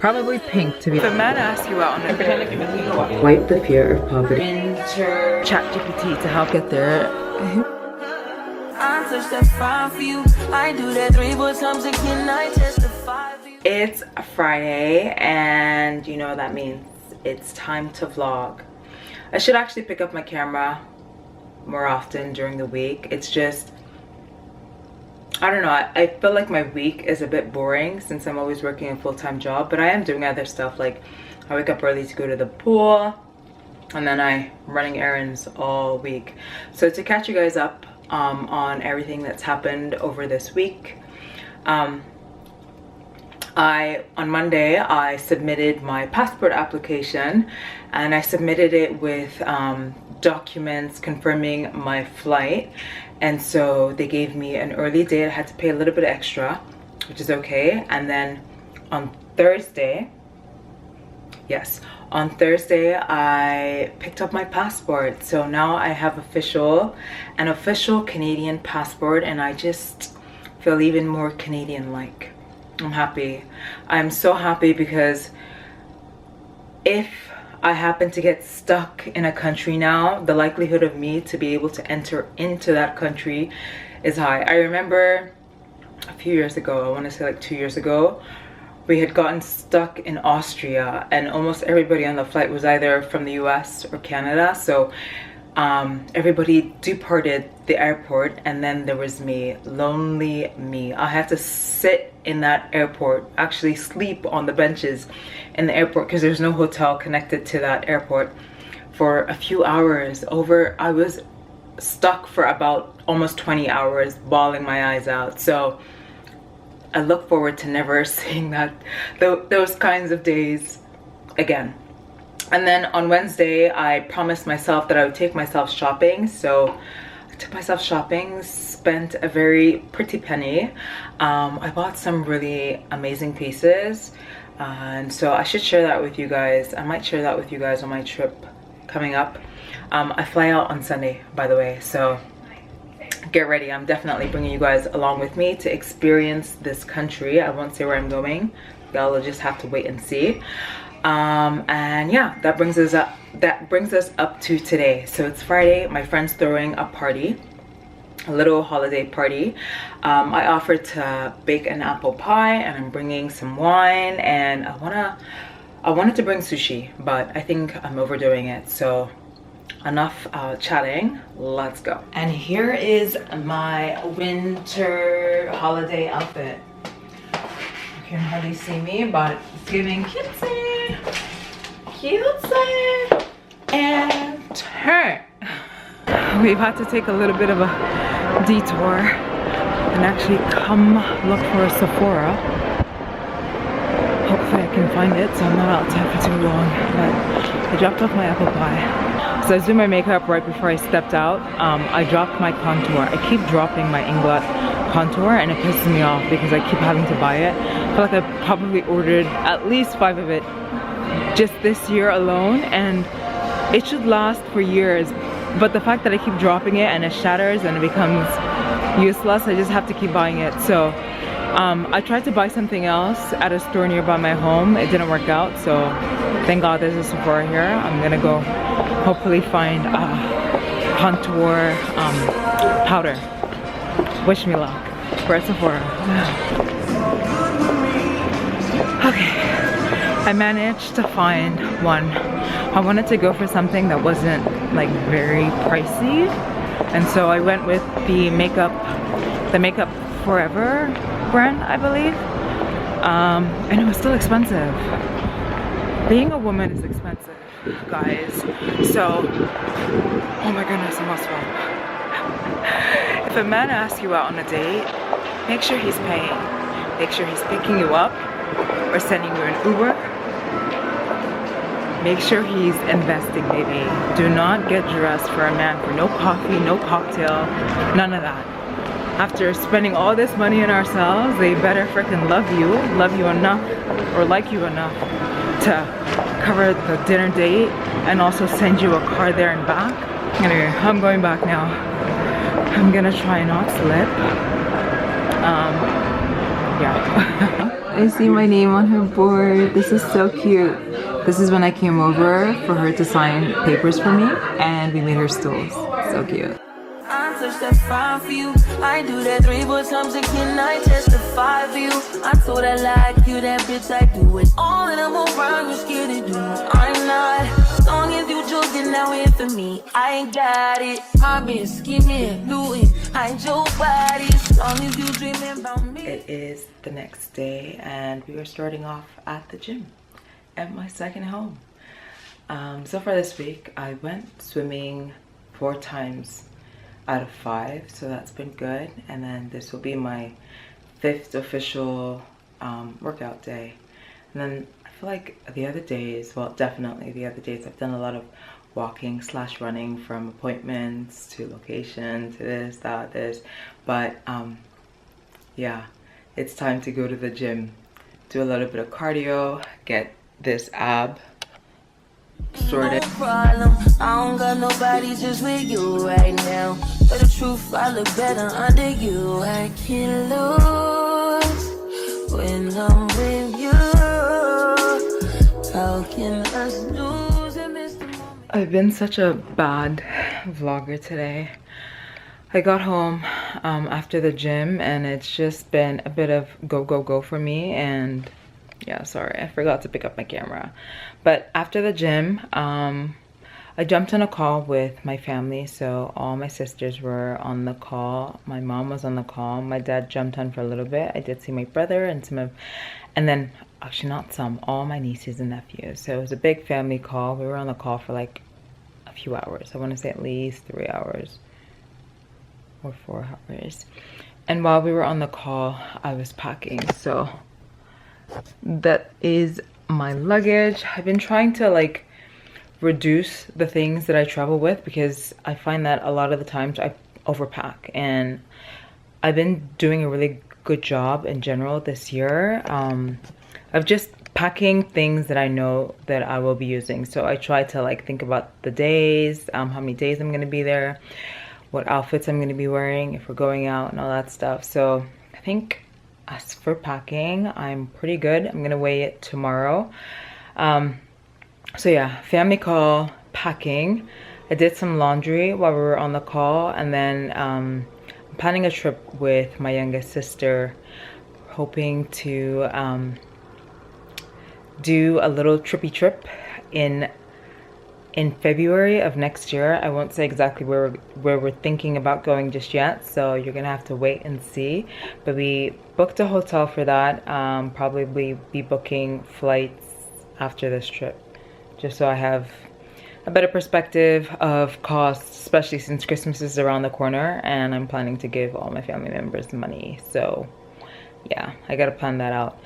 Probably pink to be. If a man asks you out on a date, Wipe the fear of poverty. enter ChatGPT to help get there. It's a Friday, and you know what that means. It's time to vlog. I should actually pick up my camera more often during the week. It's just, I don't know, I feel like my week is a bit boring since I'm always working a full-time job, but I am doing other stuff. Like I wake up early to go to the pool, and then I'm running errands all week. So to catch you guys up on everything that's happened over this week, on Monday I submitted my passport application, and I submitted it with documents confirming my flight. And so they gave me an early date. I had to pay a little bit extra, which is okay. And then on Thursday, yes, on Thursday I picked up my passport. So now I have an official Canadian passport, and I just feel even more Canadian-like. I'm happy. I'm so happy because if I happen to get stuck in a country now, the likelihood of me to be able to enter into that country is high. I remember a few years ago, I want to say like 2 years ago, we had gotten stuck in Austria, and almost everybody on the flight was either from the US or Canada. So everybody departed the airport, and then there was me, lonely me. I had to sit in that airport, actually sleep on the benches in the airport because there's no hotel connected to that airport, for a few hours. I was stuck for about almost 20 hours, bawling my eyes out. So I look forward to never seeing those kinds of days again. And then on Wednesday, I promised myself that I would take myself shopping. So I took myself shopping, spent a very pretty penny. I bought some really amazing pieces. And so I should share that with you guys. I might share that with you guys on my trip coming up. I fly out on Sunday, by the way. So get ready. I'm definitely bringing you guys along with me to experience this country. I won't say where I'm going. Y'all will just have to wait and see. And yeah, that brings us up to today. So it's Friday. My friend's throwing a party, a little holiday party. I offered to bake an apple pie, and I'm bringing some wine, and I wanted to bring sushi, but I think I'm overdoing it. So enough chatting, let's go. And here is my winter holiday outfit. You can hardly see me, but it's giving cutesy, cutesy, and turn. We've had to take a little bit of a detour and actually come look for a Sephora. Hopefully I can find it so I'm not outside for too long. But I dropped off my apple pie. So I was doing my makeup right before I stepped out. I dropped my contour. I keep dropping my Inglot contour, and it pisses me off because I keep having to buy it. I feel like I probably ordered at least 5 of it just this year alone, and it should last for years. But the fact that I keep dropping it and it shatters and it becomes useless, I just have to keep buying it. So I tried to buy something else at a store nearby my home. It didn't work out, so thank God there's a Sephora here. I'm gonna go hopefully find contour powder. Wish me luck for a Sephora. Okay, I managed to find one. I wanted to go for something that wasn't like very pricey, and so I went with the Makeup Forever brand, I believe. And it was still expensive. Being a woman is expensive, guys. So, oh my goodness, I'm also if a man asks you out on a date, make sure he's paying. Make sure he's picking you up or sending you an Uber. Make sure he's investing, baby. Do not get dressed for a man for no coffee, no cocktail, none of that. After spending all this money on ourselves, they better freaking love you enough, or like you enough to cover the dinner date and also send you a car there and back. Anyway, I'm going back now. I'm gonna try not slip. Yeah. I see my name on her board. This is so cute. This is when I came over for her to sign papers for me, and we made her stools. So cute. I touch that fine for you. I do that 3 more times again. I testify for you. I told I like you, that bitch. I do it all, and I'm around. You're scared to do it. I'm not. As long as you joking, now in for me. I ain't got it. My bitch, skimming, looting. Hide your body. As long as you dreaming about me. It is the next day, and we are starting off at the gym at my second home. So far this week, I went swimming 4 times out of 5, so that's been good. And then this will be my 5th official workout day. And then I feel like the other days, well, definitely the other days, I've done a lot of walking / running from appointments to location to this, that, this. But yeah, it's time to go to the gym, do a little bit of cardio, get this ab sorted. No problem. I don't got nobody just with you right now. For the truth, I look better under you. I can't lose when I'm with you. How can us lose and miss the moment? I've been such a bad vlogger today. I got home after the gym, and it's just been a bit of go for me. And yeah, sorry, I forgot to pick up my camera. But after the gym, I jumped on a call with my family. So all my sisters were on the call. My mom was on the call. My dad jumped on for a little bit. I did see my brother and and then actually not some, all my nieces and nephews. So it was a big family call. We were on the call for like a few hours. I want to say at least 3 hours or 4 hours. And while we were on the call, I was packing. So that is my luggage. I've been trying to like reduce the things that I travel with, because I find that a lot of the times I overpack, and I've been doing a really good job in general this year of just packing things that I know that I will be using. So I try to like think about the days, how many days I'm going to be there, what outfits I'm going to be wearing if we're going out and all that stuff. So I think as for packing, I'm pretty good. I'm gonna weigh it tomorrow. So yeah, family call, packing. I did some laundry while we were on the call, and then I'm planning a trip with my youngest sister, hoping to do a little trippy trip in February of next year. I won't say exactly where we're thinking about going just yet, so you're gonna have to wait and see. But we booked a hotel for that. Probably be booking flights after this trip, just so I have a better perspective of costs, especially since Christmas is around the corner and I'm planning to give all my family members money. So yeah, I gotta plan that out.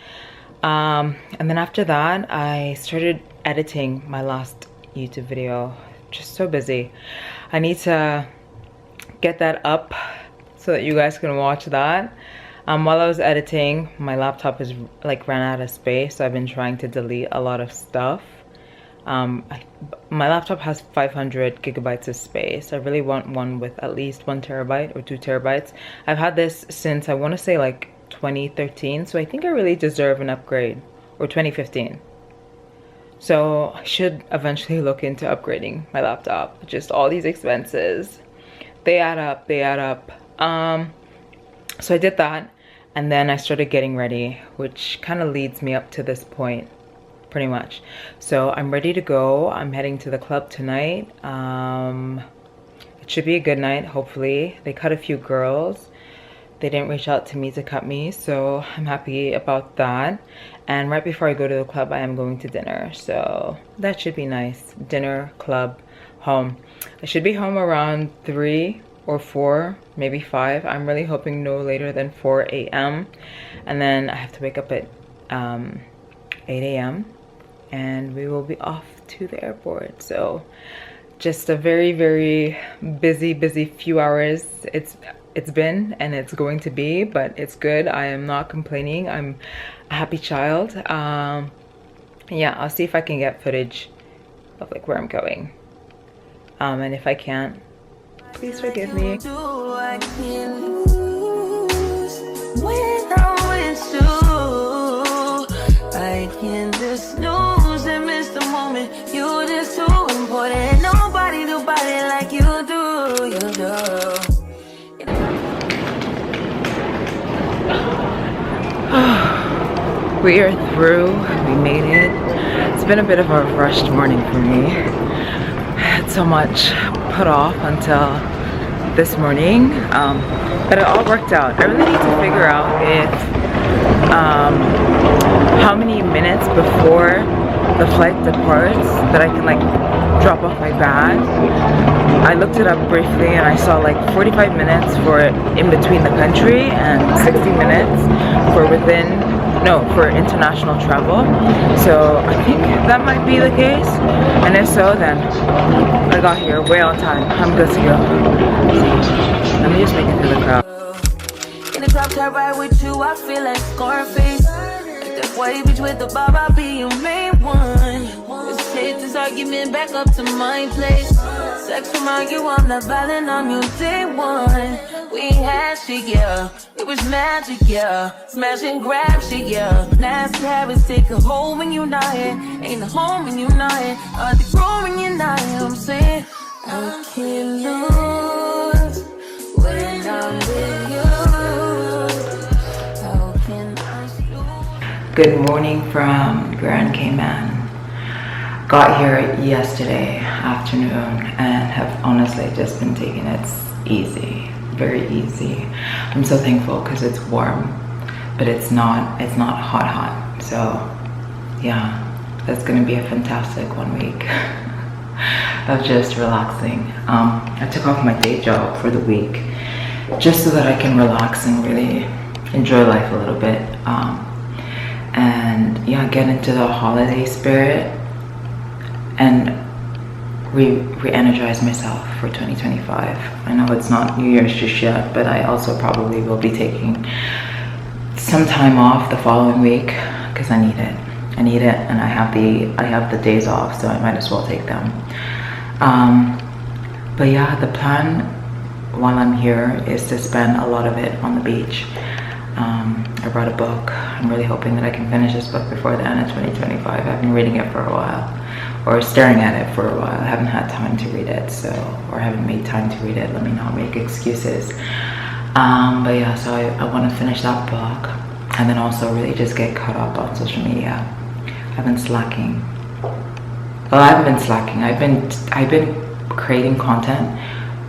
And then after that, I started editing my last YouTube video. Just so busy. I need to get that up so that you guys can watch that. While I was editing, my laptop is like ran out of space, so I've been trying to delete a lot of stuff. My laptop has 500 gigabytes of space. I really want one with at least 1 terabyte or 2 terabytes. I've had this since I want to say like 2013, so I think I really deserve an upgrade, or 2015. So I should eventually look into upgrading my laptop. Just all these expenses, they add up, so I did that, and then I started getting ready, which kind of leads me up to this point pretty much. So I'm ready to go. I'm heading to the club tonight. It should be a good night, hopefully. They cut a few girls. They didn't reach out to me to cut me, so I'm happy about that. And right before I go to the club, I am going to dinner, so that should be nice. Dinner, club, home. I should be home around 3 or 4, maybe 5. I'm really hoping no later than 4 a.m. And then I have to wake up at 8 a.m. and we will be off to the airport. So just a very, very busy few hours. It's been, and it's going to be, but it's good. I am not complaining. I'm a happy child. Yeah, I'll see if I can get footage of like where I'm going. And if I can't, please forgive me. can't just snooze and miss the moment. You just too important. Nobody do body like you do. You do. We are through. We made it. It's been a bit of a rushed morning for me. I had so much put off until this morning, but it all worked out. I really need to figure out if how many minutes before the flight departs that I can like drop off my bag. I looked it up briefly and I saw like 45 minutes for in between the country and 60 minutes for for international travel. So I think that might be the case, and if so, then I got here way on time. I'm good to go. So, let me just make it through the crowd. In the drop top ride with you, I feel like Scarface. Like that white bitch with the bob, I'll be your main one. Let's take this argument back up to my place. Sex remind you I'm not violent on you day one. We had shit, yeah. It was magic, yeah. Smash and grab shit, yeah. Nasty habits take a hold when you're not here. Ain't a home when you're not here. Are they growing you're not here? I'm saying I can't lose when I'm with you. How can I lose? Good morning from Grand Cayman. Got here yesterday afternoon and have honestly just been taking it easy. Very easy. I'm so thankful because it's warm, but it's not hot. So yeah, that's gonna be a fantastic 1 week of just relaxing. I took off my day job for the week just so that I can relax and really enjoy life a little bit, and yeah, get into the holiday spirit and re-energize myself for 2025. I know it's not New Year's just yet, but I also probably will be taking some time off the following week because I need it. And I have the days off, so I might as well take them. But yeah, the plan while I'm here is to spend a lot of it on the beach. I brought a book. I'm really hoping that I can finish this book before the end of 2025. I've been reading it for a while, or staring at it for a while. I haven't had time to read it, or haven't made time to read it. Let me not make excuses. But yeah, so I want to finish that book, and then also really just get caught up on social media. I've been slacking. Well, I haven't been slacking. I've been creating content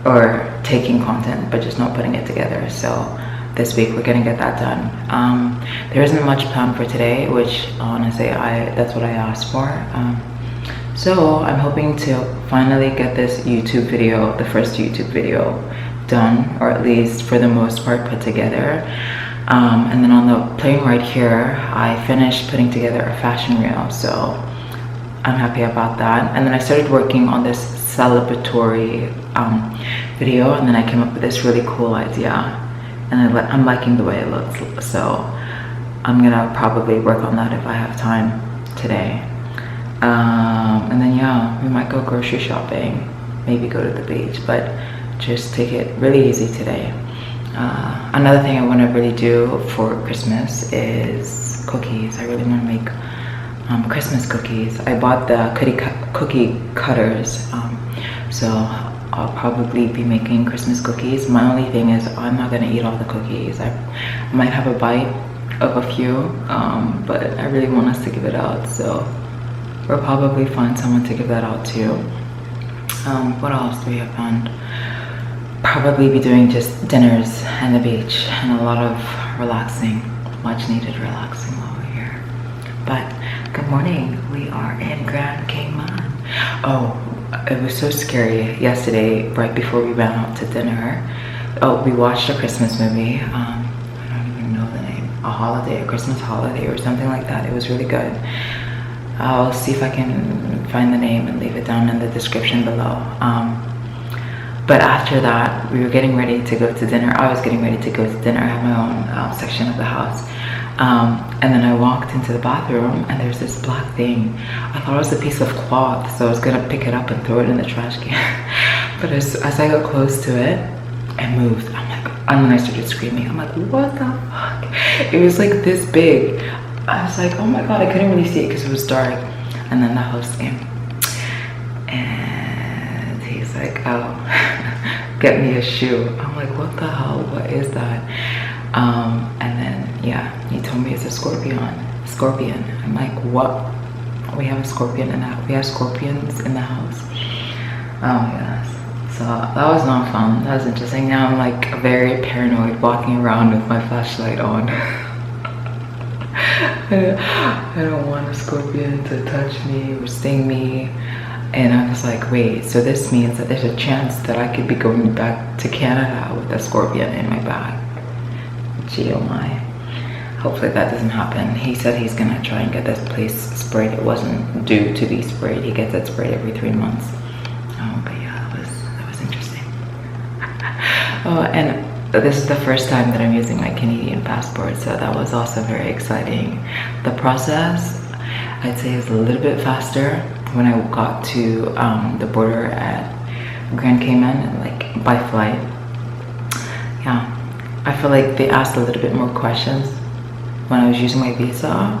or taking content, but just not putting it together. So this week we're gonna get that done. There isn't much planned for today, which honestly that's what I asked for. So I'm hoping to finally get this YouTube video, the first YouTube video done, or at least for the most part put together. And then on the plane right here, I finished putting together a fashion reel, so I'm happy about that. And then I started working on this celebratory video, and then I came up with this really cool idea, and I'm liking the way it looks, so I'm gonna probably work on that if I have time today. And then yeah, we might go grocery shopping, maybe go to the beach, but just take it really easy today. Another thing I want to really do for Christmas is cookies. I really want to make Christmas cookies. I bought the cookie cutters, so I'll probably be making Christmas cookies. My only thing is I'm not gonna eat all the cookies. I might have a bite of a few, but I really want us to give it out, so we'll probably find someone to give that out to. What else do we have planned? Probably be doing just dinners and the beach and a lot of relaxing, much needed relaxing while we're here. But good morning, we are in Grand Cayman. Oh, it was so scary yesterday right before we went out to dinner. Oh, we watched a Christmas movie. I don't even know the name. A Christmas holiday or something like that. It was really good. I'll see if I can find the name and leave it down in the description below. But after that, we were getting ready to go to dinner. I was getting ready to go to dinner. I have my own section of the house. And then I walked into the bathroom and there's this black thing. I thought it was a piece of cloth, so I was gonna pick it up and throw it in the trash can. But as I got close to it, it moved. I'm like, and then I started screaming. I'm like, what the fuck? It was like this big. I was like, oh my god, I couldn't really see it because it was dark. And then the host came and he's like, oh, get me a shoe. I'm like, what the hell, what is that? And then yeah, he told me it's a scorpion. I'm like, what? We have a scorpion in the house. We have scorpions in the house. Oh yes. So that was not fun. That was interesting. Now I'm like very paranoid walking around with my flashlight on. I don't want a scorpion to touch me or sting me. And I was like, wait, so this means that there's a chance that I could be going back to Canada with a scorpion in my bag. Gee, oh my. Hopefully that doesn't happen. He said he's gonna try and get this place sprayed. It wasn't due to be sprayed. He gets it sprayed every 3 months. Oh, but yeah, that was interesting. Oh, and this is the first time that I'm using my Canadian passport, so that was also very exciting. The process, I'd say, is a little bit faster when I got to the border at Grand Cayman, like by flight. Yeah, I feel like they asked a little bit more questions when I was using my visa,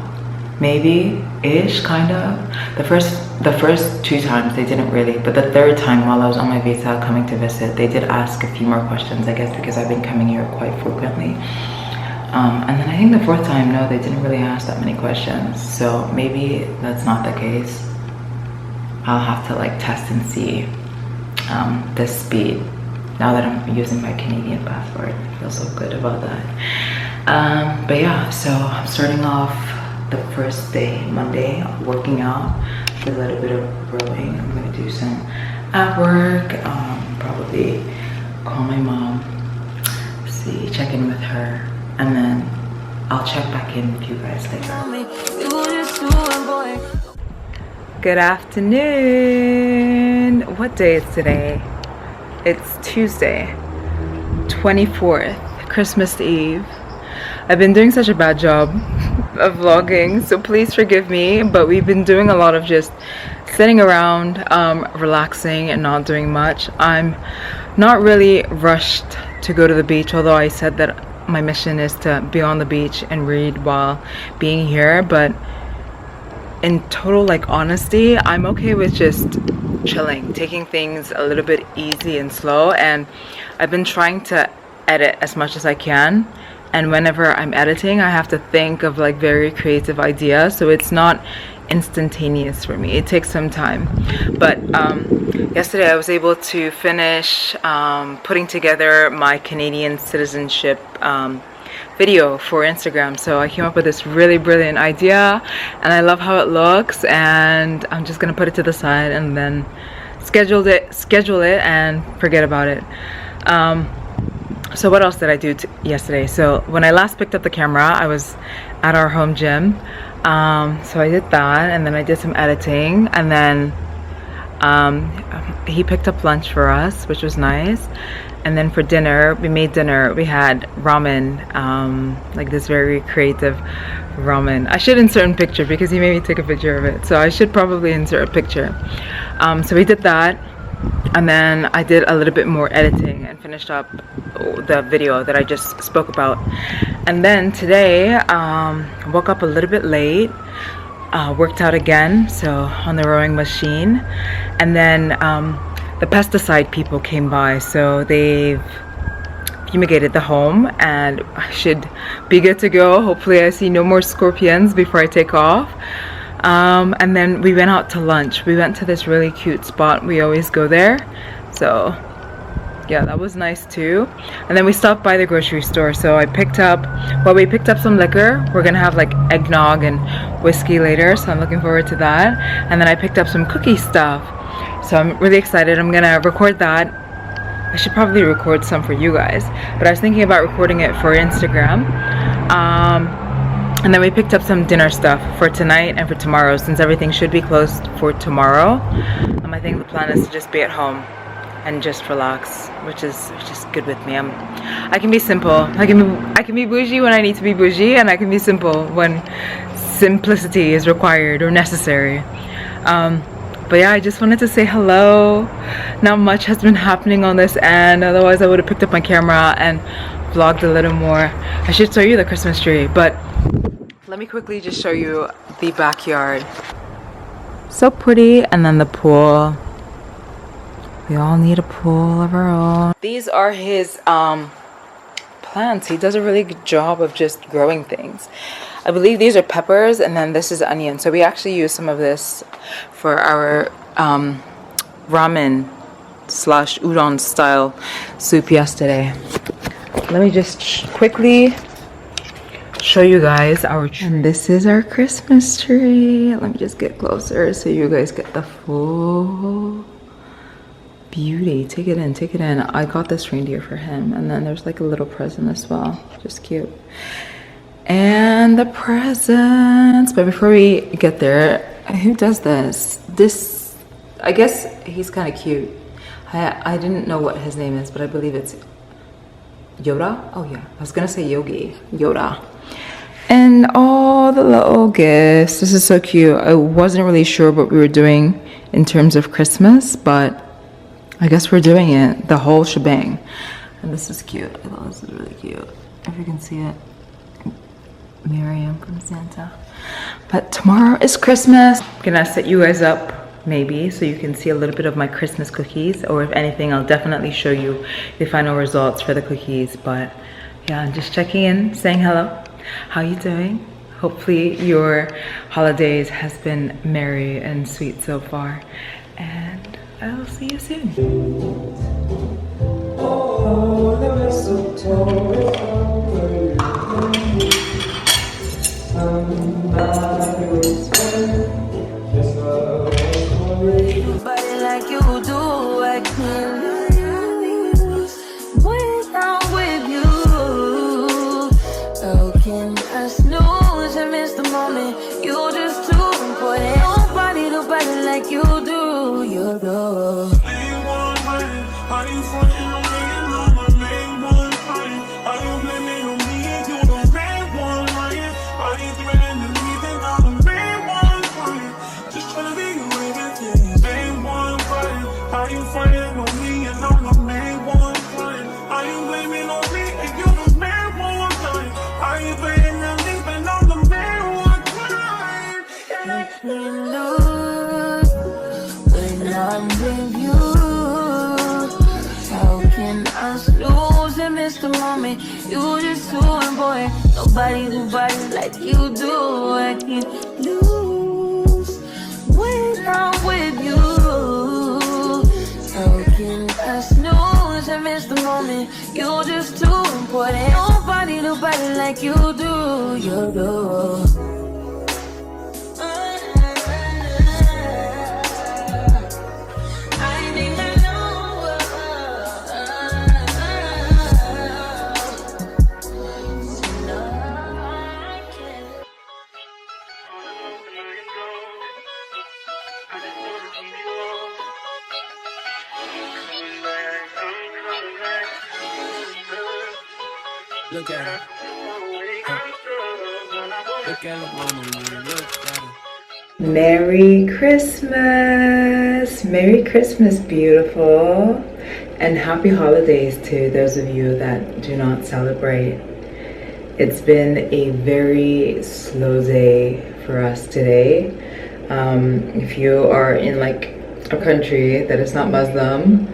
maybe-ish, kind of. The first 2 times they didn't really, but the 3rd time while I was on my visa coming to visit, they did ask a few more questions, I guess because I've been coming here quite frequently. And then I think the 4th time, no, they didn't really ask that many questions. So maybe that's not the case. I'll have to like test and see the speed now that I'm using my Canadian passport. I feel so good about that. But yeah, so I'm starting off the first day, Monday, working out with a little bit of rowing. I'm gonna do some at work, probably call my mom, see, check in with her, and then I'll check back in with you guys later. Good afternoon. What day is today? It's Tuesday, 24th, Christmas Eve. I've been doing such a bad job of vlogging, so please forgive me, but we've been doing a lot of just sitting around, relaxing and not doing much. I'm not really rushed to go to the beach, although I said that my mission is to be on the beach and read while being here, but in total like honesty, I'm okay with just chilling, taking things a little bit easy and slow. And I've been trying to edit as much as I can, and whenever I'm editing I have to think of like very creative ideas, so it's not instantaneous for me. It takes some time. But yesterday I was able to finish putting together my Canadian citizenship video for Instagram. So I came up with this really brilliant idea and I love how it looks, and I'm just gonna put it to the side and then schedule it and forget about it. So what else did I do yesterday? So when I last picked up the camera, I was at our home gym. So I did that, and then I did some editing, and then he picked up lunch for us, which was nice. And then for dinner, we made dinner. We had ramen, like this very creative ramen. I should insert a picture because he made me take a picture of it, so I should probably insert a picture. So we did that, and then I did a little bit more editing and finished up the video that I just spoke about. And then today, woke up a little bit late, worked out again, so on the rowing machine. And then the pesticide people came by, so they've fumigated the home and I should be good to go. Hopefully I see no more scorpions before I take off. And then we went out to lunch. We went to this really cute spot. We always go there, so yeah, that was nice too. And then we stopped by the grocery store, so we picked up some liquor. We're gonna have like eggnog and whiskey later, so I'm looking forward to that. And then I picked up some cookie stuff, so I'm really excited. I'm gonna record that. I should probably record some for you guys, but I was thinking about recording it for Instagram. And then we picked up some dinner stuff for tonight and for tomorrow, since everything should be closed for tomorrow. I think the plan is to just be at home and just relax, which is good with me. I can be simple. I can be bougie when I need to be bougie, and I can be simple when simplicity is required or necessary. But yeah, I just wanted to say hello. Not much has been happening on this end, otherwise I would have picked up my camera and vlogged a little more. I should show you the Christmas tree, but Let me quickly just show you the backyard. So pretty. And then the pool. We all need a pool of our own. These are his plants. He does a really good job of just growing things. I believe these are peppers, and then this is onion. So we actually use some of this for our ramen / udon style soup yesterday. Let me just quickly show you guys our tree. And this is our Christmas tree. Let me just get closer so you guys get the full beauty. Take it in, take it in. I got this reindeer for him, and then there's like a little present as well. Just cute. And the presents. But before we get there, who does this? This, I guess he's kind of cute. I didn't know what his name is, but I believe it's Yoda. Oh yeah, I was gonna say Yogi. Yoda. And all the little gifts. This is so cute. I wasn't really sure what we were doing in terms of Christmas, but I guess we're doing it, the whole shebang. And this is cute. I thought this is really cute. If you can see it. Miriam from Santa. But tomorrow is Christmas. I'm gonna set you guys up maybe so you can see a little bit of my Christmas cookies, or if anything, I'll definitely show you the final results for the cookies. But yeah, I'm just checking in, saying hello. How you doing? Hopefully your holidays has been merry and sweet so far, and I'll see you soon. Oh, the mistletoe. Nobody like you do, I can't lose without with you. How can I snooze and miss the moment? You're just too important. Nobody like you do, you do. The moment you just too important. Nobody like you do. I can't lose when I'm with you. How can I snooze and miss the moment? You're just too important. Nobody like you do. You do. Look at her. Look at her mama, man. Look at her. Merry Christmas! Merry Christmas, beautiful. And happy holidays to those of you that do not celebrate. It's been a very slow day for us today. If you are in like a country that is not Muslim,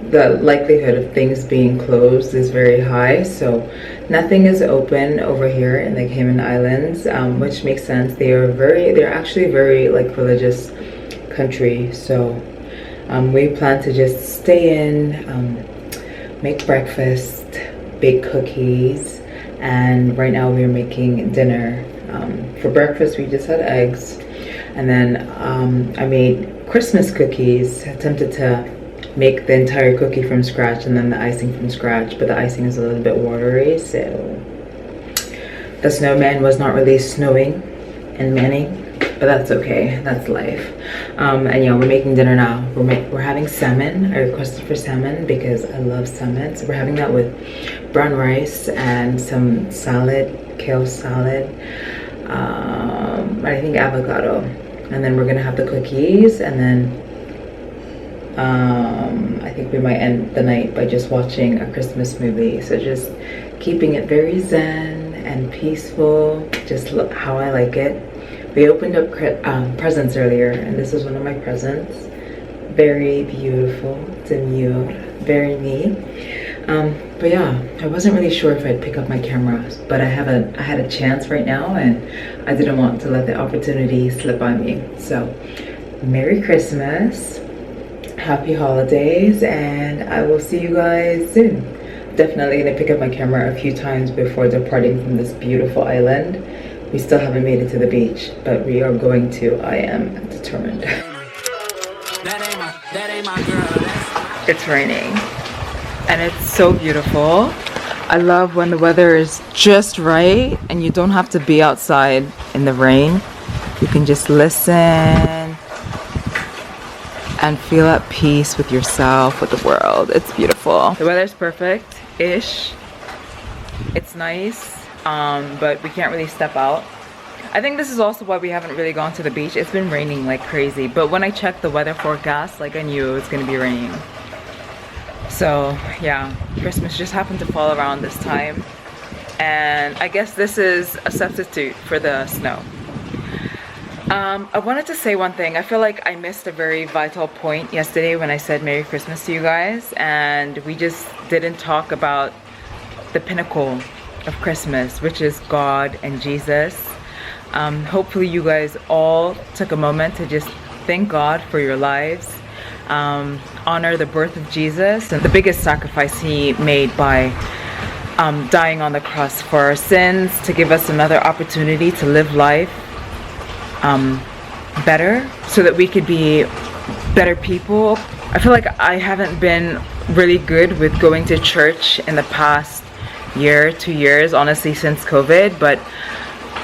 the likelihood of things being closed is very high, so nothing is open over here in the Cayman Islands, which makes sense. They're actually very like religious country, so we plan to just stay in, make breakfast, bake cookies, and right now we're making dinner. For breakfast we just had eggs, and then I made Christmas cookies. Attempted to make the entire cookie from scratch and then the icing from scratch, but the icing is a little bit watery, so the snowman was not really snowing and manning, but that's okay, that's life. And yeah, we're making dinner now. We're having salmon. I requested for salmon because I love salmon, so we're having that with brown rice and some salad, kale salad, I think avocado, and then we're gonna have the cookies, and then I think we might end the night by just watching a Christmas movie. So just keeping it very zen and peaceful, just look how I like it. We opened up presents earlier, and this is one of my presents. Very beautiful, demure, very me. But yeah, I wasn't really sure if I'd pick up my camera, but I had a chance right now, and I didn't want to let the opportunity slip by me. So Merry Christmas, Happy Holidays, and I will see you guys soon. Definitely gonna pick up my camera a few times before departing from this beautiful island. We still haven't made it to the beach, but we are going to. I am determined. That ain't my girl. It's raining and it's so beautiful. I love when the weather is just right and you don't have to be outside in the rain. You can just listen and feel at peace with yourself, with the world. It's beautiful. The weather's perfect-ish. It's nice, but we can't really step out. I think this is also why we haven't really gone to the beach. It's been raining like crazy, but when I checked the weather forecast, like I knew it was gonna be raining. So yeah, Christmas just happened to fall around this time, and I guess this is a substitute for the snow. I wanted to say one thing. I feel like I missed a very vital point yesterday when I said Merry Christmas to you guys, and we just didn't talk about the pinnacle of Christmas, which is God and Jesus. Hopefully you guys all took a moment to just thank God for your lives, honor the birth of Jesus and the biggest sacrifice he made by dying on the cross for our sins, to give us another opportunity to live life better, so that we could be better people. I feel like I haven't been really good with going to church in the past year, 2 years, honestly, since COVID, but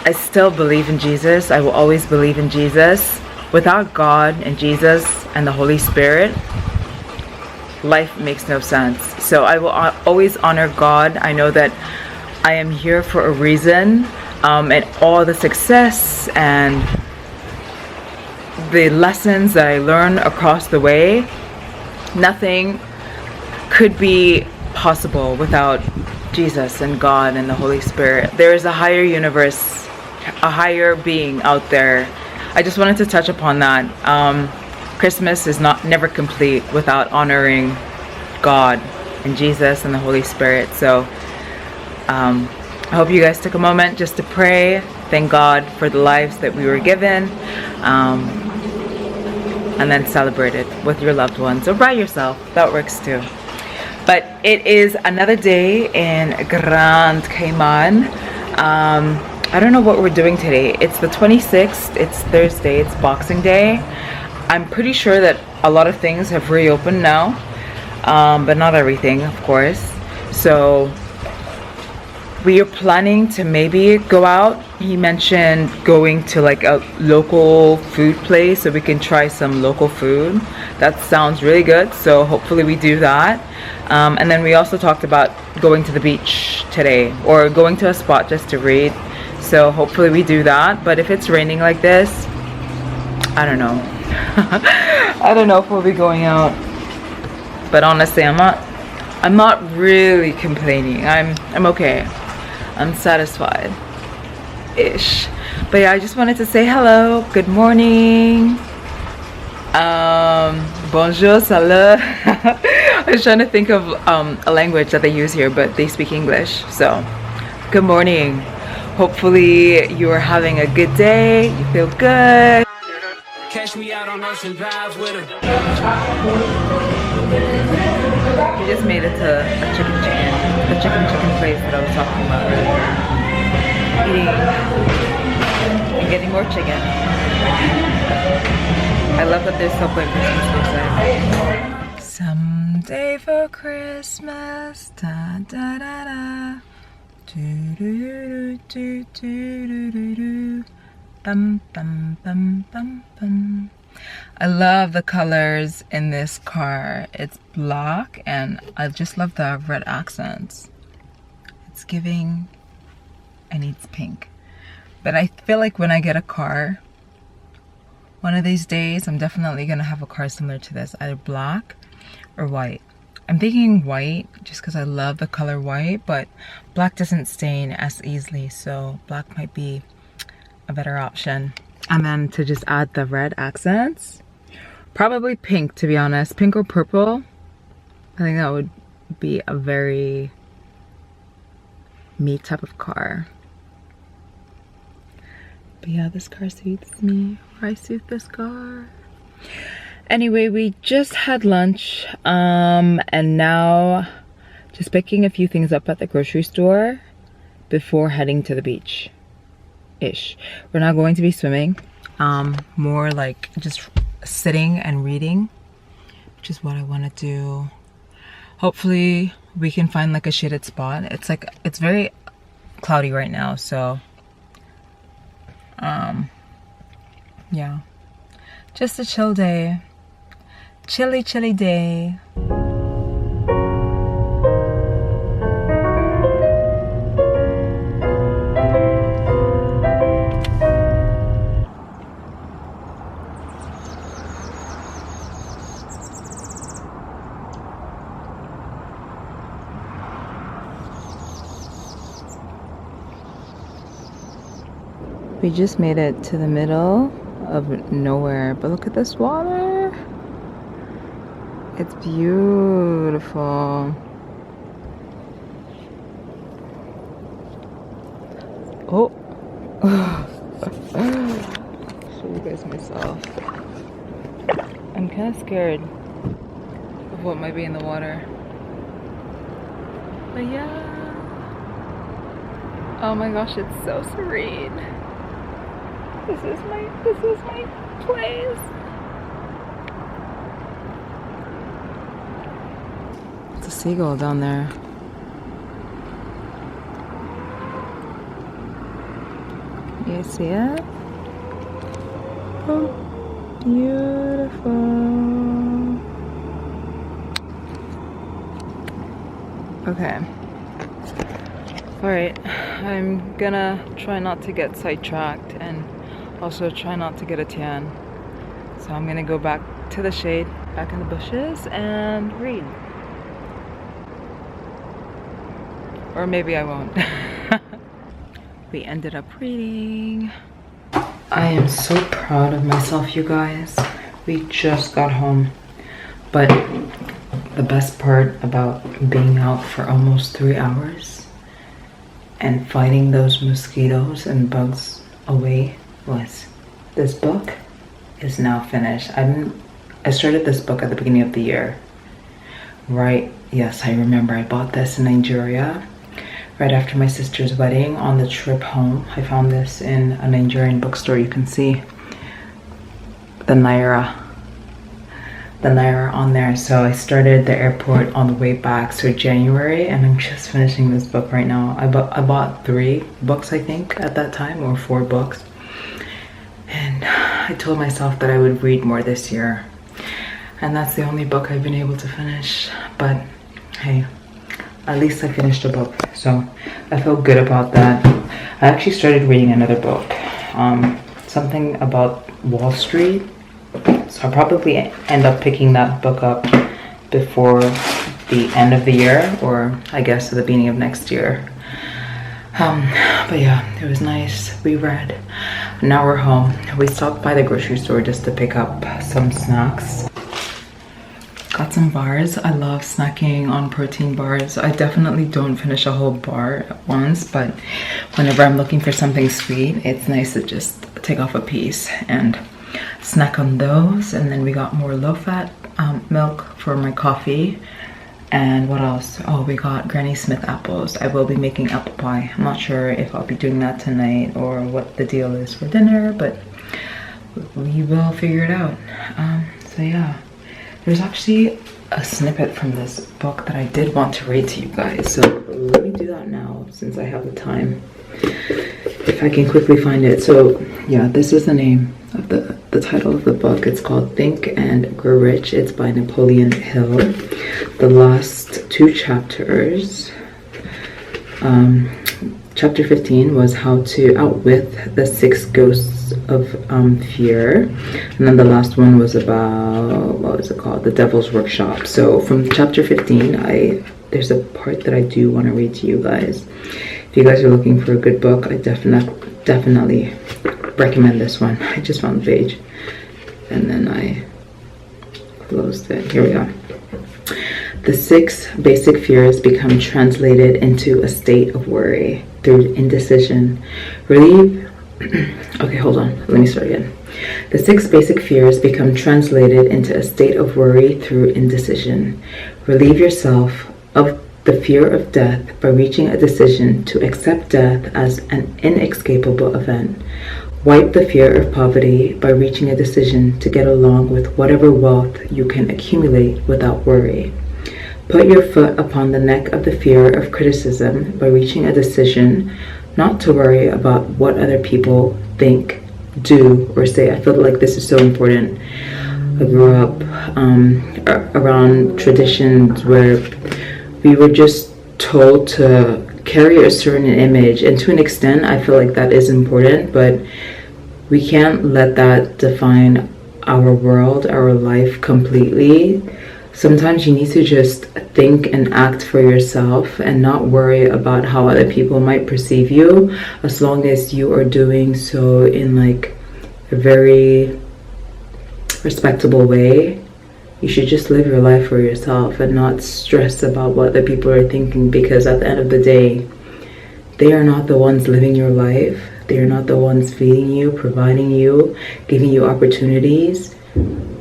I still believe in Jesus. I will always believe in Jesus. Without God and Jesus and the Holy Spirit, life makes no sense. So I will always honor God. I know that I am here for a reason, and all the success and the lessons that I learn across the way, nothing could be possible without Jesus and God and the Holy Spirit. There is a higher universe, a higher being out there. I just wanted to touch upon that. Christmas is never complete without honoring God and Jesus and the Holy Spirit. So I hope you guys took a moment just to pray, thank God for the lives that we were given, and then celebrate it with your loved ones or by yourself. That works too. But it is another day in Grand Cayman. I don't know what we're doing today. It's the 26th, it's Thursday, it's Boxing Day. I'm pretty sure that a lot of things have reopened now, but not everything, of course. So we are planning to maybe go out. He mentioned going to like a local food place so we can try some local food. That sounds really good, so hopefully we do that. And then we also talked about going to the beach today, or going to a spot just to read. So hopefully we do that. But if it's raining like this, I don't know. I don't know if we'll be going out. But honestly, I'm not really complaining. I'm okay. I'm satisfied ish. But yeah, I just wanted to say hello, good morning, bonjour, salut. I was trying to think of a language that they use here, but they speak English. So good morning. Hopefully you are having a good day, you feel good. Catch me out on Ocean Drive with her. We just made it to a chicken place that I was talking about earlier. Eating and getting more chicken. I love that there's Subway Christmas outside. Someday for Christmas, da da da da, do do do do do do do, bum bum bum bum bum. I love the colors in this car. It's black and I just love the red accents. It's giving, I need pink. But I feel like when I get a car, one of these days, I'm definitely gonna have a car similar to this, either black or white. I'm thinking white just because I love the color white, but black doesn't stain as easily, so black might be a better option. And then to just add the red accents, probably pink, to be honest. Pink or purple. I think that would be a very me type of car. But yeah, this car suits me, or I suit this car. Anyway, we just had lunch, and now just picking a few things up at the grocery store before heading to the beach-ish. We're not going to be swimming, more like just sitting and reading, which is what I want to do. Hopefully we can find like a shaded spot. It's very cloudy right now, so yeah, just a chill day. Chilly day. We just made it to the middle of nowhere, but look at this water. It's beautiful. Oh. Show you guys myself. I'm kind of scared of what might be in the water. But yeah. Oh my gosh, it's so serene. This is my place. It's a seagull down there. You see it? Oh, beautiful. Okay. Alright, I'm gonna try not to get sidetracked and also try not to get a tan. So I'm gonna go back to the shade, back in the bushes, and read. Or maybe I won't. We ended up reading. I am so proud of myself, you guys. We just got home. But the best part about being out for almost 3 hours and fighting those mosquitoes and bugs away was this book is now finished. I started this book at the beginning of the year. Right, yes, I remember I bought this in Nigeria right after my sister's wedding. On the trip home, I found this in a Nigerian bookstore. You can see the Naira on there. So I started the airport on the way back, so January, and I'm just finishing this book right now. I bought 3 books, I think, at that time, or 4 books. And I told myself that I would read more this year. And that's the only book I've been able to finish. But hey, at least I finished a book. So I feel good about that. I actually started reading another book. Something about Wall Street. So I'll probably end up picking that book up before the end of the year, or I guess at the beginning of next year. But yeah, it was nice. We read. Now we're home. We stopped by the grocery store just to pick up some snacks. Got some bars. I love snacking on protein bars. I definitely don't finish a whole bar at once, but whenever I'm looking for something sweet, it's nice to just take off a piece and snack on those. And then we got more low-fat milk for my coffee. And what else? Oh, we got Granny Smith apples. I will be making apple pie. I'm not sure if I'll be doing that tonight or what the deal is for dinner, but we will figure it out. So yeah, there's actually a snippet from this book that I did want to read to you guys. So let me do that now since I have the time. If I can quickly find it. So yeah, this is the name of the title of the book. It's called Think and Grow Rich. It's by Napoleon Hill. The last 2 chapters chapter 15 was how to outwit the 6 ghosts of fear, and then the last one was about, what was it called, the Devil's Workshop. So from chapter 15, there's a part that I do want to read to you guys. If you guys are looking for a good book, I definitely recommend this one. I just found the page and then I closed it. Here we go. The 6 basic fears become translated into a state of worry through indecision. Okay, hold on. Let me start again. The 6 basic fears become translated into a state of worry through indecision. Relieve yourself of the fear of death by reaching a decision to accept death as an inescapable event. Wipe the fear of poverty by reaching a decision to get along with whatever wealth you can accumulate without worry. Put your foot upon the neck of the fear of criticism by reaching a decision not to worry about what other people think, do, or say. I feel like this is so important. I grew up around traditions where we were just told to carry a certain image, and to an extent I feel like that is important, but we can't let that define our world, our life completely. Sometimes you need to just think and act for yourself and not worry about how other people might perceive you, as long as you are doing so in like a very respectable way. You should just live your life for yourself and not stress about what other people are thinking, because at the end of the day, they are not the ones living your life. They are not the ones feeding you, providing you, giving you opportunities.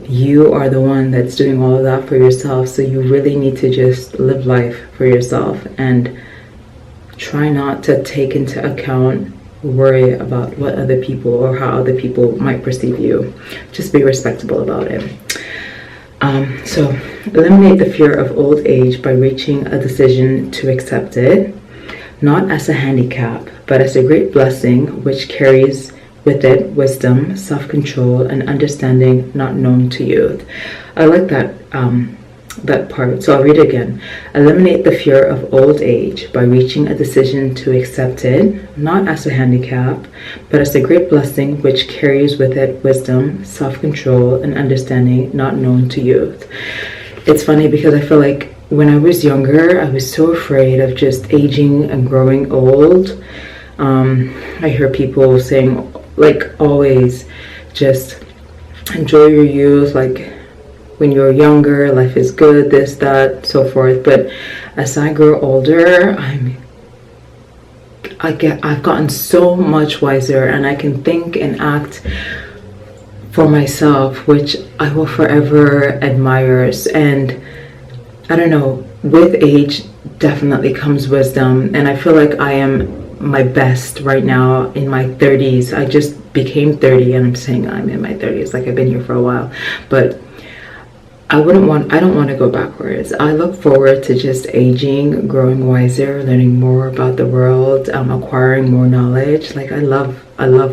You are the one that's doing all of that for yourself. So you really need to just live life for yourself and try not to take into account, worry about what other people or how other people might perceive you. Just be respectable about it. So eliminate the fear of old age by reaching a decision to accept it, not as a handicap, but as a great blessing which carries with it wisdom, self-control, and understanding not known to youth. I like that part, so I'll read it again. Eliminate the fear of old age by reaching a decision to accept it, not as a handicap, but as a great blessing which carries with it wisdom, self-control, and understanding not known to youth. It's funny because I feel like when I was younger, I was so afraid of just aging and growing old. I hear people saying, like, always just enjoy your youth, like when you're younger, life is good, this, that, so forth. But as I grow older, I've gotten so much wiser, and I can think and act for myself, which I will forever admire. And I don't know, with age definitely comes wisdom, and I feel like I am my best right now in my 30s. I just became 30, and I'm saying I'm in my 30s, like I've been here for a while, but I don't want to go backwards. I look forward to just aging, growing wiser, learning more about the world, acquiring more knowledge. Like I love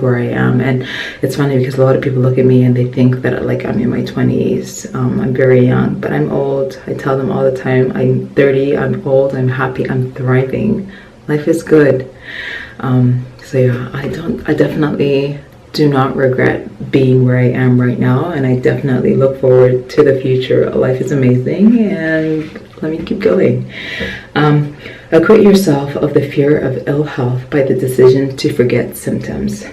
where I am. And it's funny because a lot of people look at me and they think that like I'm in my 20s. I'm very young, but I'm old. I tell them all the time, I'm 30, I'm old, I'm happy, I'm thriving. Life is good. So yeah, I definitely do not regret being where I am right now, and I definitely look forward to the future. Life is amazing, and let me keep going. Acquit yourself of the fear of ill health by the decision to forget symptoms.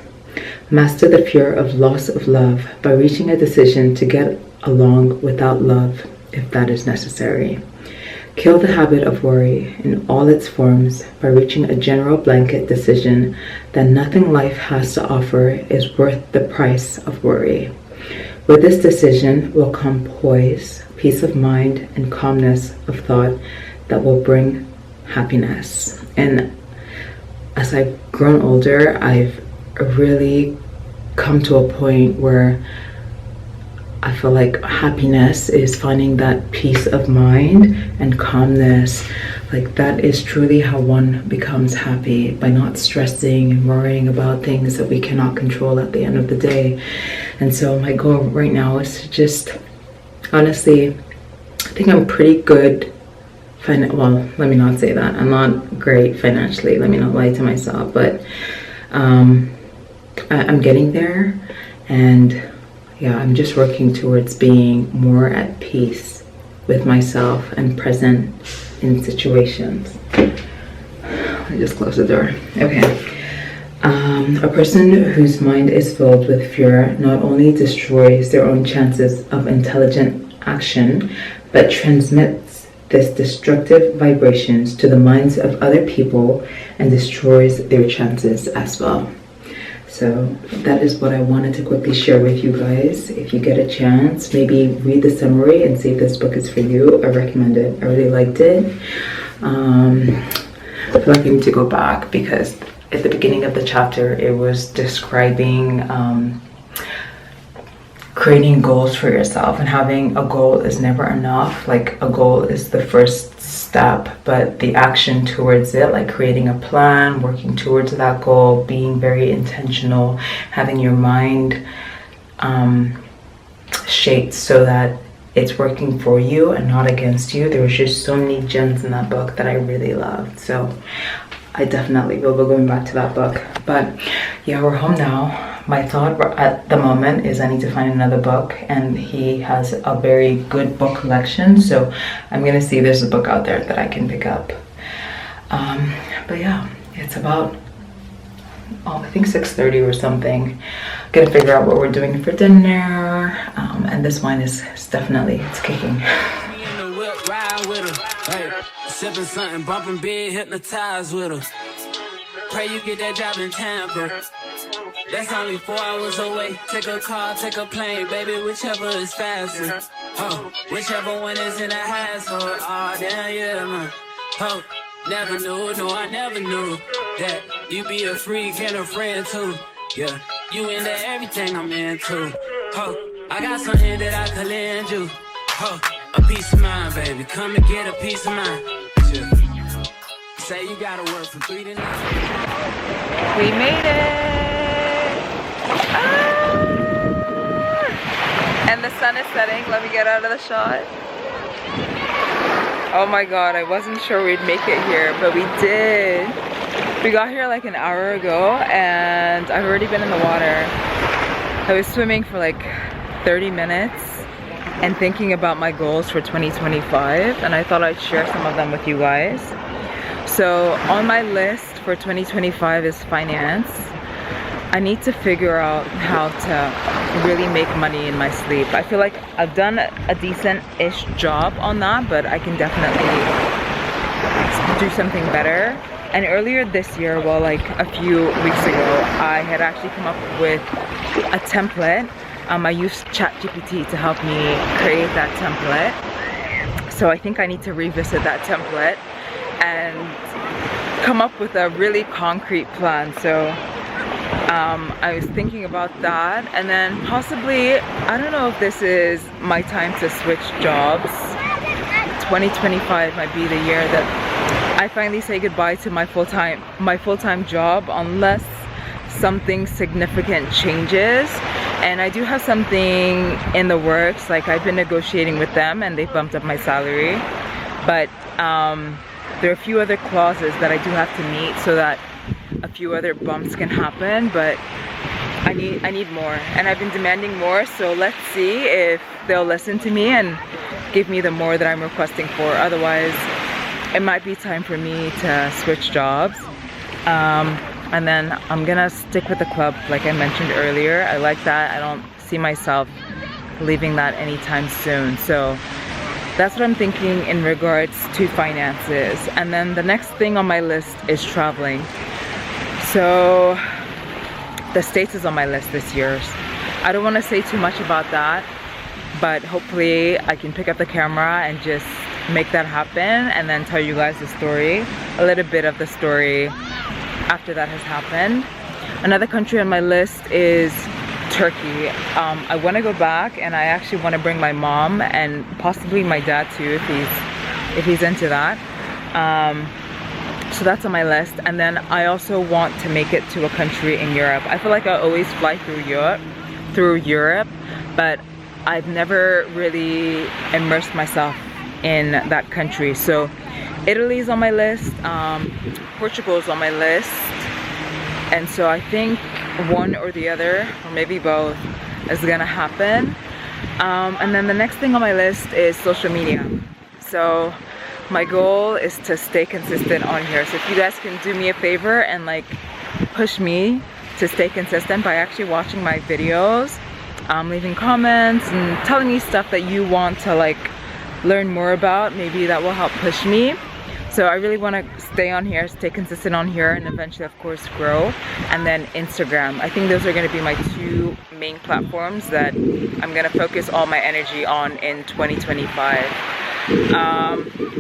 Master the fear of loss of love by reaching a decision to get along without love, if that is necessary. Kill the habit of worry in all its forms by reaching a general blanket decision that nothing life has to offer is worth the price of worry. With this decision will come poise, peace of mind, and calmness of thought that will bring happiness. And as I've grown older, I've really come to a point where I feel like happiness is finding that peace of mind and calmness. Like that is truly how one becomes happy, by not stressing and worrying about things that we cannot control at the end of the day. And so my goal right now is to just, honestly, I think I'm pretty good well, let me not say that. I'm not great financially, let me not lie to myself, but I'm getting there, and yeah, I'm just working towards being more at peace with myself and present in situations. Let me just close the door. Okay. A person whose mind is filled with fear not only destroys their own chances of intelligent action, but transmits this destructive vibrations to the minds of other people and destroys their chances as well. So that is what I wanted to quickly share with you guys. If you get a chance, maybe read the summary and see if this book is for you. I recommend it. I really liked it. I feel like I need to go back because at the beginning of the chapter, it was describing creating goals for yourself, and having a goal is never enough. Like, a goal is the first step, but the action towards it, like creating a plan, working towards that goal, being very intentional, having your mind shaped so that it's working for you and not against you. There was just so many gems in that book that I really loved. So I definitely will be going back to that book. But yeah, we're home now. My thought at the moment is I need to find another book, and he has a very good book collection, so I'm gonna see if there's a book out there that I can pick up. But yeah, it's about, I think 6:30 or something. Gonna figure out what we're doing for dinner, and this wine is definitely, it's kicking. Sipping something, bumping big, hypnotized with her. Pray you get that job in Tampa. That's only 4 hours away. Take a car, take a plane, baby, whichever is faster. Oh, whichever one is in the hassle. Oh, damn, yeah, man. Oh, never knew, no, I never knew that you be a freak and a friend too. Yeah, you into everything I'm into. Oh, I got something that I could lend you. Oh, a peace of mind, baby. Come and get a peace of mind. Say you gotta work from 3 to 9. We made it! Ah! And the sun is setting. Let me get out of the shot. Oh my god, I wasn't sure we'd make it here, but we did. We got here like an hour ago, and I've already been in the water. I was swimming for like 30 minutes and thinking about my goals for 2025, and I thought I'd share some of them with you guys. So on my list for 2025 is finance. I need to figure out how to really make money in my sleep. I feel like I've done a decent-ish job on that, but I can definitely do something better. And earlier this year, well, like a few weeks ago, I had actually come up with a template. I used ChatGPT to help me create that template. So I think I need to revisit that template and come up with a really concrete plan. So I was thinking about that, and then possibly, I don't know if this is my time to switch jobs. 2025 might be the year that I finally say goodbye to my full-time job, unless something significant changes. And I do have something in the works. Like, I've been negotiating with them and they bumped up my salary, but there are a few other clauses that I do have to meet so that a few other bumps can happen. But I need more, and I've been demanding more, so let's see if they'll listen to me and give me the more that I'm requesting for. Otherwise, it might be time for me to switch jobs. And then I'm gonna stick with the club like I mentioned earlier. I like that. I don't see myself leaving that anytime soon. So that's what I'm thinking in regards to finances. And then the next thing on my list is traveling. So the States is on my list this year. I don't want to say too much about that, but hopefully I can pick up the camera and just make that happen, and then tell you guys the story, a little bit of the story after that has happened. Another country on my list is Turkey. I want to go back, and I actually want to bring my mom and possibly my dad too, if he's into that. So that's on my list. And then I also want to make it to a country in Europe. I feel like I always fly through Europe, but I've never really immersed myself in that country. So Italy's on my list, Portugal's on my list, and so I think one or the other, or maybe both, is gonna happen. And then the next thing on my list is social media. So my goal is to stay consistent on here. So if you guys can do me a favor and like push me to stay consistent by actually watching my videos, leaving comments and telling me stuff that you want to like learn more about, maybe that will help push me. So I really want to stay on here, stay consistent on here, and eventually of course grow. And then Instagram. I think those are going to be my two main platforms that I'm going to focus all my energy on in 2025.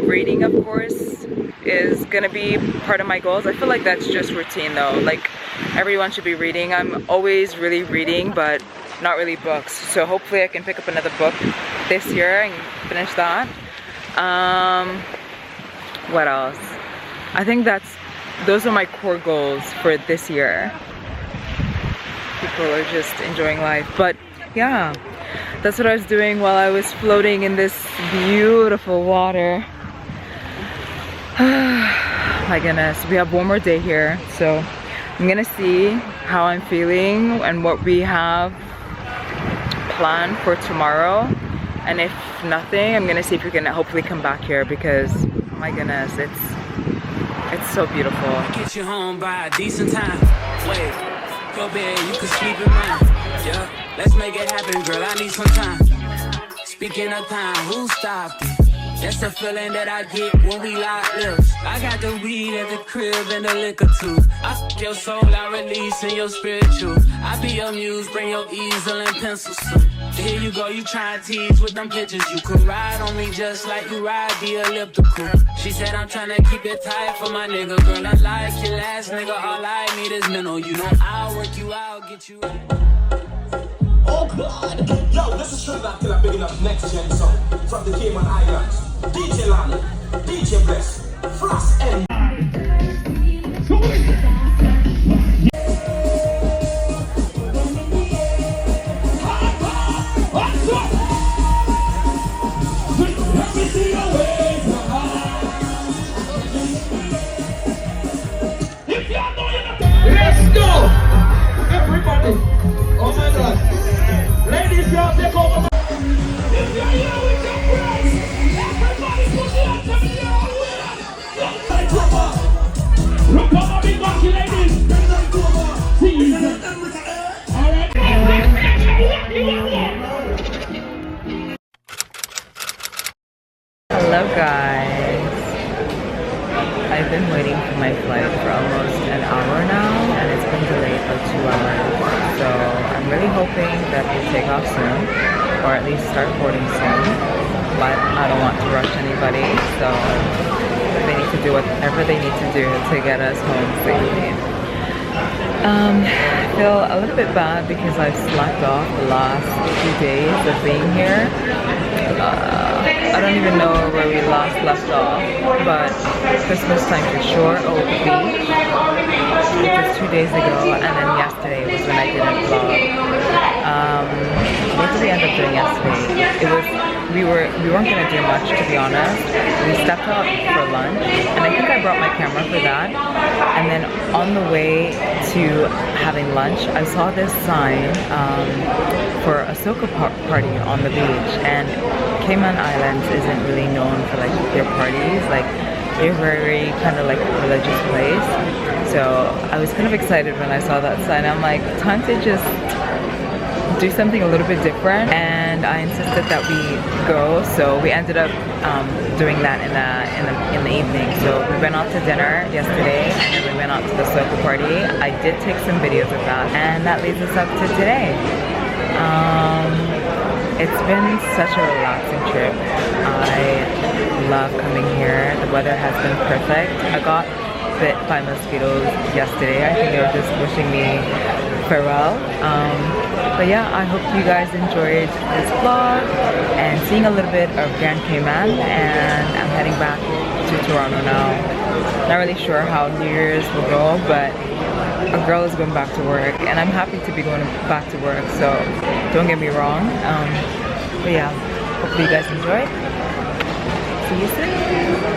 Reading of course is going to be part of my goals. I feel like that's just routine though. Like everyone should be reading. I'm always really reading, but not really books. So hopefully I can pick up another book this year and finish that. What else? I think those are my core goals for this year. People are just enjoying life. But yeah, that's what I was doing while I was floating in this beautiful water. My goodness, we have one more day here, so I'm gonna see how I'm feeling and what we have planned for tomorrow. And if nothing, I'm gonna see if we can hopefully come back here, because my goodness, it's so beautiful. Get you home by a decent time. Wait, go bed, you can sleep in mine. Yeah, let's make it happen, girl. I need some time. Speaking of time, who stopped it? That's the feeling that I get when we lock lips. I got the weed at the crib and the liquor too. I f your soul, I release in your spiritual. I be your muse, bring your easel and pencils too. Here you go, you try and tease with them pictures. You could ride on me just like you ride the elliptical. She said I'm trying to keep it tight for my nigga. Girl, I like your last nigga, all I need is mental. You know I'll work you out, get you. Oh God! Yo, this is Trinidad till I'm picking up next gen song from the Cayman Islands. DJ Lano, DJ Bless, Frost and let's go! Everybody! Oh my God! Ladies, y'all take over! If you're here with your friends, everybody put your hands up in the air! Look how my big monkey ladies! See you! Alright? Hello guys. I've been waiting for my flight for almost an hour now, and it's been delayed by 2 hours. So I'm really hoping that they take off soon, or at least start boarding soon. But I don't want to rush anybody, so they need to do whatever they need to do to get us home safely. I feel a little bit bad because I've slacked off the last few days of being here. I don't even know where we last left off, but Christmas time for sure, the beach, which was 2 days ago, and then yesterday was when I didn't vlog. What did we end up doing yesterday? We weren't gonna do much, to be honest. We stepped out for lunch, and I think I brought my camera for that. And then on the way to having lunch, I saw this sign for a Soca party on the beach, and Cayman Islands isn't really known for like their parties. Like they're very kind of like a religious place. So I was kind of excited when I saw that sign. I'm like, time to just do something a little bit different, and I insisted that we go. So we ended up doing that in the evening. So we went out to dinner yesterday, and then we went out to the Soca party. I did take some videos of that, and that leads us up to today. It's been such a relaxing trip. I love coming here. The weather has been perfect. I got bit by mosquitoes yesterday. I think they were just wishing me farewell. But yeah, I hope you guys enjoyed this vlog and seeing a little bit of Grand Cayman, and I'm heading back to Toronto now. Not really sure how New Year's will go, but a girl is going back to work, and I'm happy to be going back to work, so don't get me wrong. But yeah, hopefully you guys enjoyed. See you soon.